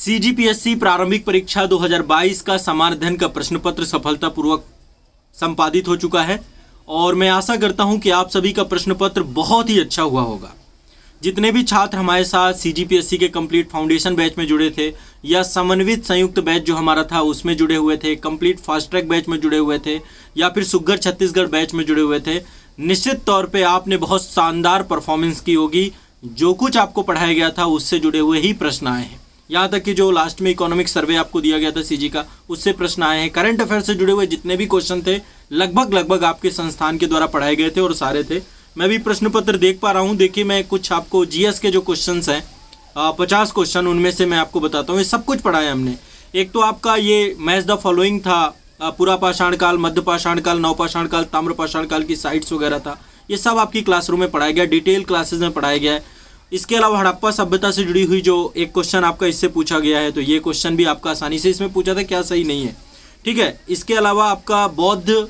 CGPSC प्रारंभिक परीक्षा 2022 का समाधान का प्रश्न पत्र सफलतापूर्वक संपादित हो चुका है और मैं आशा करता हूं कि आप सभी का प्रश्न पत्र बहुत ही अच्छा हुआ होगा। जितने भी छात्र हमारे साथ सीजीपीएससी के कंप्लीट फाउंडेशन बैच में जुड़े थे या समन्वित संयुक्त बैच जो हमारा था उसमें जुड़े हुए थे, कंप्लीट फास्ट ट्रैक बैच में जुड़े हुए थे या फिर सुग्घर छत्तीसगढ़ बैच में जुड़े हुए थे, निश्चित तौर पे आपने बहुत शानदार परफॉर्मेंस की होगी। जो कुछ आपको पढ़ाया गया था उससे जुड़े हुए ही प्रश्न आए हैं। यहाँ तक कि जो लास्ट में इकोनॉमिक सर्वे आपको दिया गया था सीजी का, उससे प्रश्न आए हैं। करंट अफेयर से जुड़े हुए जितने भी क्वेश्चन थे लगभग आपके संस्थान के द्वारा पढ़ाए गए थे और सारे थे। मैं भी प्रश्न पत्र देख पा रहा हूँ। देखिए, मैं कुछ आपको जीएस के जो क्वेश्चन हैं 50 क्वेश्चन, उनमें से मैं आपको बताता हूँ। ये सब कुछ पढ़ाया हमने। एक तो आपका ये मैच द फॉलोइंग था, पूरा पाषाण काल, मध्य पाषाण काल, नवपाषाण काल, ताम्र पाषाण काल की साइट्स वगैरह था। ये सब आपकी क्लासरूम में पढ़ाया गया, डिटेल क्लासेस में पढ़ाया गया है। इसके अलावा हड़प्पा सभ्यता से जुड़ी हुई जो एक क्वेश्चन आपका इससे पूछा गया है, तो ये क्वेश्चन भी आपका आसानी से इसमें पूछा था, क्या सही नहीं है, ठीक है। इसके अलावा आपका बौद्ध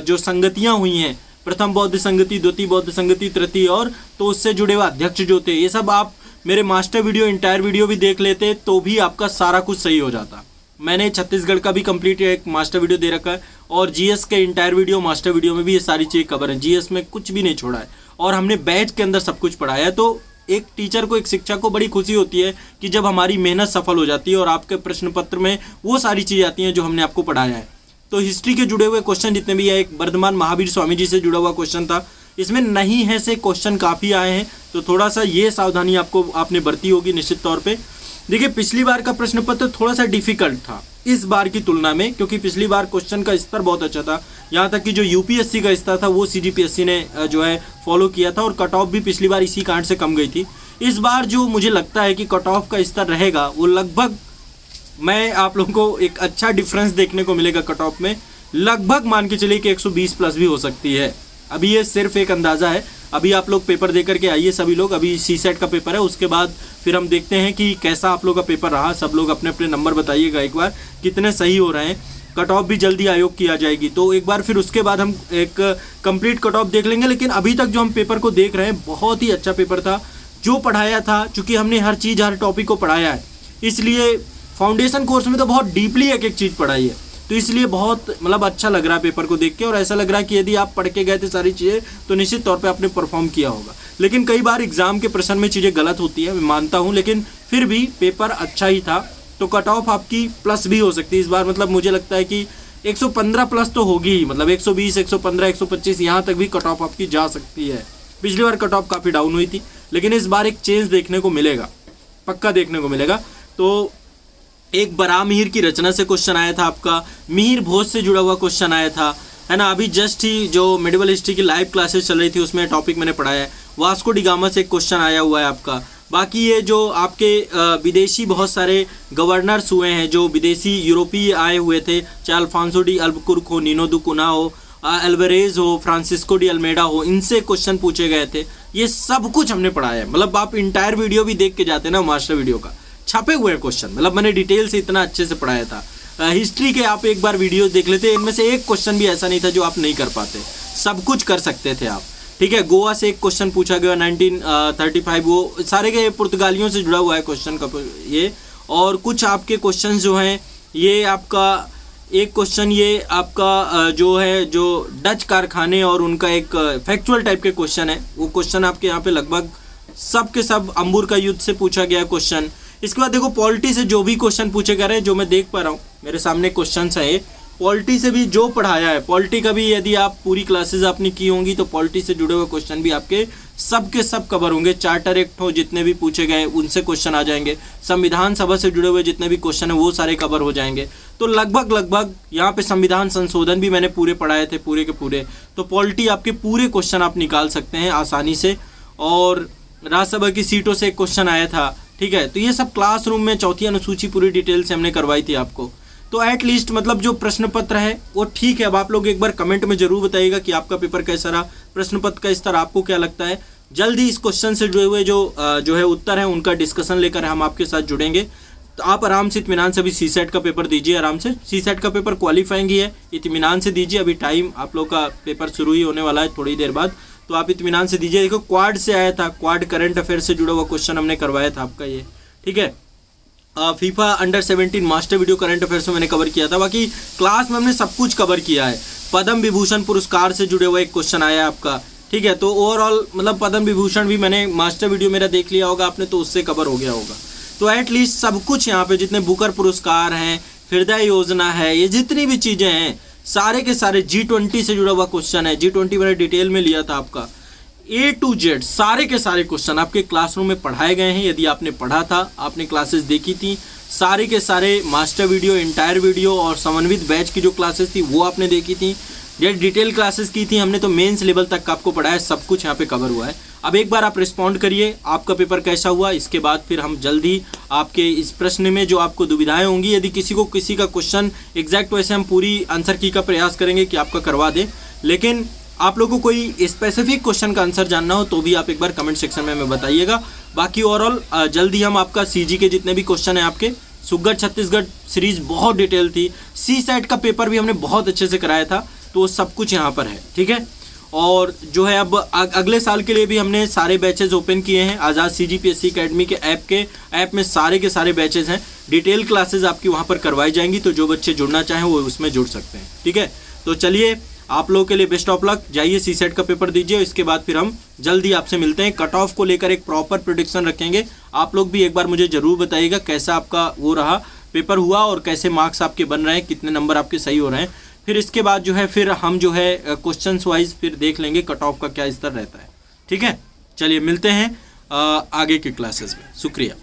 जो संगतियां हुई हैं, प्रथम बौद्ध संगति, द्वितीय बौद्ध संगति, तृतीय, और तो उससे जुड़े हुए अध्यक्ष जो थे, ये सब आप मेरे मास्टर वीडियो, इंटायर वीडियो भी देख लेते तो भी आपका सारा कुछ सही हो जाता। मैंने छत्तीसगढ़ का भी कंप्लीट एक मास्टर वीडियो दे रखा है और जीएस के इंटायर वीडियो, मास्टर वीडियो में भी ये सारी चीज़ कवर है। जीएस में कुछ भी नहीं छोड़ा है और हमने बैच के अंदर सब कुछ पढ़ाया है। तो एक टीचर को, एक शिक्षक को बड़ी खुशी होती है कि जब हमारी मेहनत सफल हो जाती है और आपके प्रश्न पत्र में वो सारी चीज़ें आती हैं जो हमने आपको पढ़ाया है। तो हिस्ट्री के जुड़े हुए क्वेश्चन जितने भी है, एक वर्धमान महावीर स्वामी जी से जुड़ा हुआ क्वेश्चन था, इसमें नहीं है से क्वेश्चन काफ़ी आए हैं, तो थोड़ा सा ये सावधानी आपने बरती होगी निश्चित तौर पे। देखिए, पिछली बार का प्रश्न पत्र थोड़ा सा डिफिकल्ट था इस बार की तुलना में, क्योंकि पिछली बार क्वेश्चन का स्तर बहुत अच्छा था। यहाँ तक कि जो यूपीएससी का स्तर था वो सीजीपीएससी ने जो है फॉलो किया था और कट ऑफ भी पिछली बार इसी कारण से कम गई थी। इस बार जो मुझे लगता है कि कट ऑफ का स्तर रहेगा वो लगभग, मैं आप लोगों को एक अच्छा डिफरेंस देखने को मिलेगा कट ऑफ में। लगभग मान के चलिए कि 120 प्लस भी हो सकती है। अभी ये सिर्फ एक अंदाज़ा है। अभी आप लोग पेपर दे करके आइए सभी लोग। अभी सीसेट का पेपर है, उसके बाद फिर हम देखते हैं कि कैसा आप लोग का पेपर रहा। सब लोग अपने अपने नंबर बताइएगा एक बार, कितने सही हो रहे हैं। कट ऑफ भी जल्दी आयोग की आ जाएगी, तो एक बार फिर उसके बाद हम एक कंप्लीट कट ऑफ देख लेंगे। लेकिन अभी तक जो हम पेपर को देख रहे हैं, बहुत ही अच्छा पेपर था जो पढ़ाया था। चूँकि हमने हर चीज़, हर टॉपिक को पढ़ाया है, इसलिए फाउंडेशन कोर्स में तो बहुत डीपली एक एक चीज़ पढ़ाई है, तो इसलिए बहुत मतलब अच्छा लग रहा है पेपर को देख के। और ऐसा लग रहा है कि यदि आप पढ़ के गए थे सारी चीज़ें तो निश्चित तौर पे आपने परफॉर्म किया होगा। लेकिन कई बार एग्जाम के प्रश्न में चीज़ें गलत होती है, मैं मानता हूँ, लेकिन फिर भी पेपर अच्छा ही था। तो कट ऑफ आपकी प्लस भी हो सकती है इस बार। मतलब मुझे लगता है कि 115 प्लस तो होगी ही, मतलब 120, 115, 125 यहाँ तक भी कट ऑफ आपकी जा सकती है। पिछली बार कट ऑफ काफ़ी डाउन हुई थी, लेकिन इस बार एक चेंज देखने को मिलेगा, पक्का देखने को मिलेगा। तो एक बरा मिहिर की रचना से क्वेश्चन आया था आपका, मिहिर भोज से जुड़ा हुआ क्वेश्चन आया था, है ना। अभी जस्ट ही जो मेडिवल हिस्ट्री की लाइव क्लासेस चल रही थी उसमें टॉपिक मैंने पढ़ाया है। वास्को डी गामा से एक क्वेश्चन आया हुआ है आपका। बाकी ये जो आपके विदेशी बहुत सारे गवर्नर्स हुए हैं, जो विदेशी यूरोपीय आए हुए थे, चाहे अल्फांसो डी अल्बुकुर्क हो, नीनो दु कुना हो, एल्वरेज हो, फ्रांसिस्को डी अल्मेडा हो, इनसे क्वेश्चन पूछे गए थे। ये सब कुछ हमने पढ़ाया है। मतलब आप इंटायर वीडियो भी देख के जाते ना, मास्टर वीडियो का छपे हुए हैं क्वेश्चन, मतलब मैंने डिटेल से इतना अच्छे से पढ़ाया था। हिस्ट्री के आप एक बार वीडियोस देख लेते, इनमें से एक क्वेश्चन भी ऐसा नहीं था जो आप नहीं कर पाते, सब कुछ कर सकते थे आप, ठीक है। गोवा से एक क्वेश्चन पूछा गया 1935, वो सारे के पुर्तगालियों से जुड़ा हुआ है क्वेश्चन का ये। और कुछ आपके क्वेश्चन जो हैं, ये आपका एक क्वेश्चन ये आपका जो है, जो डच कारखाने और उनका एक फैक्चुअल टाइप के क्वेश्चन है, वो क्वेश्चन आपके यहाँ पे लगभग सब के सब अंबुर का युद्ध से पूछा गया क्वेश्चन। इसके बाद देखो, पॉलिटी से जो भी क्वेश्चन पूछे गए हैं, जो मैं देख पा रहा हूँ मेरे सामने क्वेश्चन है, पॉलिटी से भी जो पढ़ाया है, पॉलिटी का भी यदि आप पूरी क्लासेस आपने की होंगी तो पॉलिटी से जुड़े हुए क्वेश्चन भी आपके सब के सब कवर होंगे। चार्टर एक्ट हो, जितने भी पूछे गए उनसे क्वेश्चन आ जाएंगे। संविधान सभा से जुड़े हुए जितने भी क्वेश्चन है वो सारे कवर हो जाएंगे। तो लगभग यहाँ पे संविधान संशोधन भी मैंने पूरे पढ़ाए थे, पूरे के पूरे। तो पॉलिटी आपके पूरे क्वेश्चन आप निकाल सकते हैं आसानी से। और राज्यसभा की सीटों से एक क्वेश्चन आया था, ठीक है। तो ये सब क्लासरूम में चौथी अनुसूची पूरी डिटेल से हमने करवाई थी आपको। तो एटलीस्ट मतलब जो प्रश्न पत्र है वो ठीक है। अब आप लोग एक बार कमेंट में जरूर बताइएगा कि आपका पेपर कैसा रहा, प्रश्न पत्र का स्तर आपको क्या लगता है। जल्दी इस क्वेश्चन से जुड़े हुए जो है उत्तर है उनका डिस्कशन लेकर हम आपके साथ जुड़ेंगे। तो आप आराम से इत्मीनान से अभी सीसेट का पेपर दीजिए, आराम से। सीसेट का पेपर क्वालिफाइंग ही है, इत्मीनान से दीजिए। अभी टाइम आप लोग का पेपर शुरू ही होने वाला है थोड़ी देर बाद, तो आप इत्मीनान से दीजिए। देखो, क्वाड से आया था, क्वाड करंट अफेयर से जुड़ा हुआ क्वेश्चन हमने करवाया था आपका ये, ठीक है। FIFA under 17 master video current affairs में मैंने कवर किया था। बाकी क्लास में हमने सब कुछ कवर किया है। पद्म विभूषण पुरस्कार से जुड़े हुए एक क्वेश्चन आया है आपका, ठीक है। तो ओवरऑल मतलब पद्म विभूषण भी मैंने मास्टर वीडियो मेरा देख लिया होगा आपने, तो उससे कवर हो गया होगा। तो एटलीस्ट सब कुछ यहाँ पे जितने बुकर पुरस्कार हैं, हृदय योजना है, ये जितनी भी चीज़ें हैं सारे के सारे G20 से जुड़ा हुआ क्वेश्चन है। G20 मैंने डिटेल में लिया था आपका, A to Z सारे के सारे क्वेश्चन आपके क्लासरूम में पढ़ाए गए हैं। यदि आपने पढ़ा था, आपने क्लासेस देखी थी, सारे के सारे मास्टर वीडियो, इंटायर वीडियो और समन्वित बैच की जो क्लासेस थी वो आपने देखी थी। ये डिटेल क्लासेस की थी हमने, तो मेंस लेवल तक का आपको पढ़ाया, सब कुछ यहाँ पे कवर हुआ है। अब एक बार आप रिस्पॉन्ड करिए, आपका पेपर कैसा हुआ। इसके बाद फिर हम जल्दी आपके इस प्रश्न में जो आपको दुविधाएं होंगी, यदि किसी का क्वेश्चन एग्जैक्ट, वैसे हम पूरी आंसर की का प्रयास करेंगे कि आपका करवा दें। लेकिन आप लोगों को कोई स्पेसिफिक क्वेश्चन का आंसर जानना हो तो भी आप एक बार कमेंट सेक्शन में हमें बताइएगा। बाकी ओवरऑल जल्दी हम आपका CG के जितने भी क्वेश्चन हैं आपके, सुगढ़ छत्तीसगढ़ सीरीज बहुत डिटेल थी, CSET का पेपर भी हमने बहुत अच्छे से कराया था, तो सब कुछ यहाँ पर है, ठीक है। और जो है अब अगले साल के लिए भी हमने सारे बैचेज ओपन किए हैं। आज़ाद CGPSC अकेडमी के ऐप में सारे के सारे बैचेज हैं। डिटेल क्लासेज आपकी वहाँ पर करवाई जाएंगी, तो जो बच्चे जुड़ना चाहें वो उसमें जुड़ सकते हैं, ठीक है। तो चलिए, आप लोगों के लिए बेस्ट ऑफ लक। जाइए CSET का पेपर दीजिए, इसके बाद फिर हम जल्दी आपसे मिलते हैं। कट ऑफ को लेकर एक प्रॉपर प्रेडिक्शन रखेंगे। आप लोग भी एक बार मुझे ज़रूर बताइएगा कैसा आपका वो रहा, पेपर हुआ और कैसे मार्क्स आपके बन रहे हैं, कितने नंबर आपके सही हो रहे हैं। फिर इसके बाद जो है फिर हम जो है क्वेश्चंस वाइज फिर देख लेंगे कट ऑफ का क्या स्तर रहता है, ठीक है। चलिए मिलते हैं आगे की क्लासेस में। शुक्रिया।